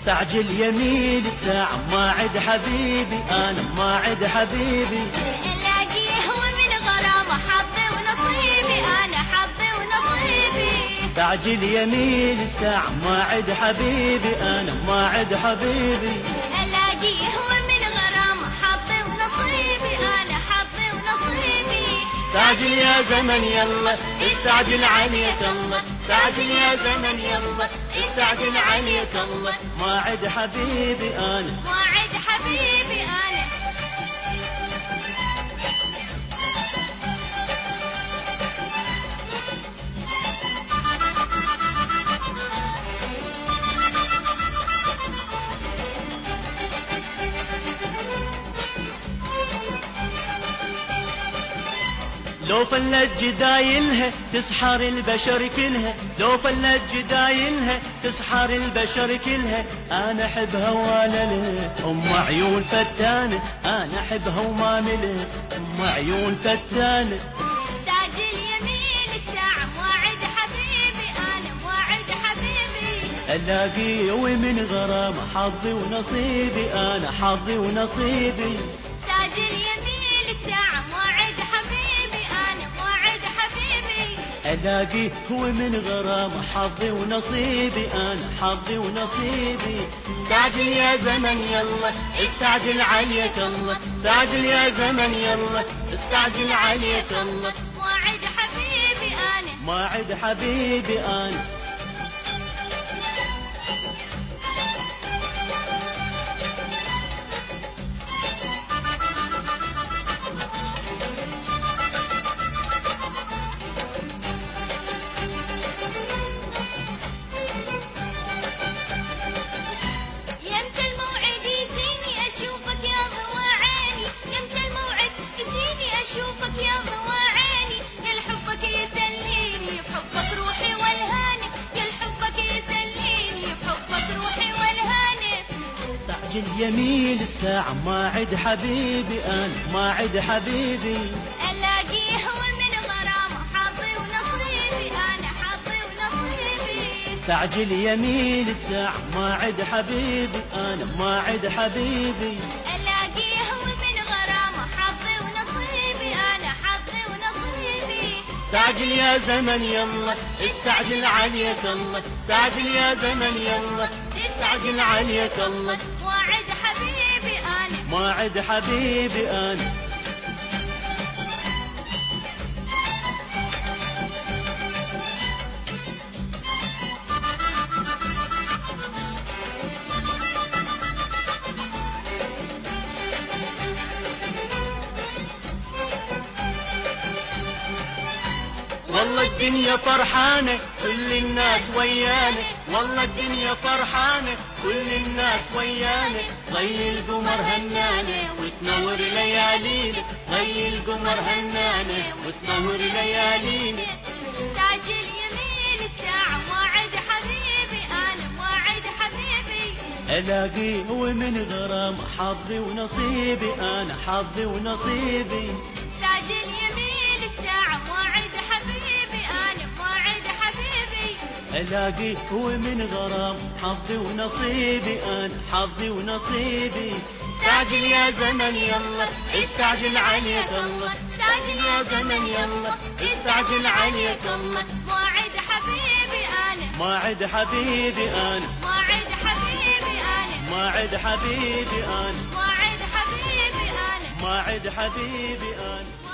استعجل يمين الساعة ما عد حبيبي، أنا ما عد حبيبي. الاقيه ومن غرامه حظي ونصيبي، انا حظي ونصيبي. استعجل يمين الساعة ما عد حبيبي، أنا ما عد حبيبي. الاقيه ومن غرامه حظي ونصيبي، انا حظي ونصيبي. استعجل يا زمن يلا استعجل عليك الله، استعجل يا زمن يلا استعجل عليك الله. ما عد حبيبي أنا ما عد حبيبي انا. لو فلت جدايلها تسحر البشر كلها، لو فلت جدايلها تسحر البشر كلها. أنا أحبها ولا لها أم عيون فتانة، أنا أحبها وما ملها أم عيون فتانة. استعجل يمين الساعة موعد حبيبي، أنا موعد حبيبي. ألاقيه ومن غرامة حظي ونصيبي، أنا حظي ونصيبي. استعجل يمين الساعة موعد حبيبي، أنا موعد حبيبي. ألاقيه ومن غرامة حظي ونصيبي، أنا حظي ونصيبي. استعجل يا زمن يلا استعجل عليك الله، استعجل يا زمن يلا استعجل عليك الله. موعد حبيبي أنا. ما عد حبيبي أنا. يمتى الموعد يجيني أشوفك يا ضوى عيني، يمتى الموعد يجيني أشوفك يا ضوى عيني. يا لحبك يسليني بحبك روحي والهاني، يا لحبك يسليني بحبك روحي والهاني. استعجل يمين الساعة ما عد حبيبي، أنا ما عد حبيبي. ألاقيه ومن غرامه حظي ونصيبي، أنا حظي ونصيبي. استعجل يمين الساعة ما عد حبيبي، أنا ما عد حبيبي. ألاقيه ومن غرامه حظي ونصيبي، أنا حظي ونصيبي. استعجل يا زمن يلا استعجل عليك الله، استعجل يا زمن يلا استعجل عليك الله. موعد حبيبي أنا. ما عد حبيبي أنا. والله الدنيا فرحانة كل الناس ويانا، والله الدنيا فرحانة كل الناس ويانا. ضي القمر هنانة وتنور ليالينا، ضي القمر هنانة وتنور ليالينا. استعجل يميل الساعة موعد حبيبي، أنا موعد حبيبي. ألاقيه ومن غرام حظي ونصيبي، أنا حظي ونصيبي. استعجل يميل الساعة موعد حبيبي، أنا موعد حبيبي. ألاقيه ومن غرام حظي ونصيبي، أنا حظي ونصيبي. استعجل يا زمن يلا استعجل عليك الله، استعجل يا زمن يلا استعجل عليك الله. موعد حبيبي أنا. موعد حبيبي أنا، موعد حبيبي أنا. موعد حبيبي أنا، موعد حبيبي أنا. موعد حبيبي أنا.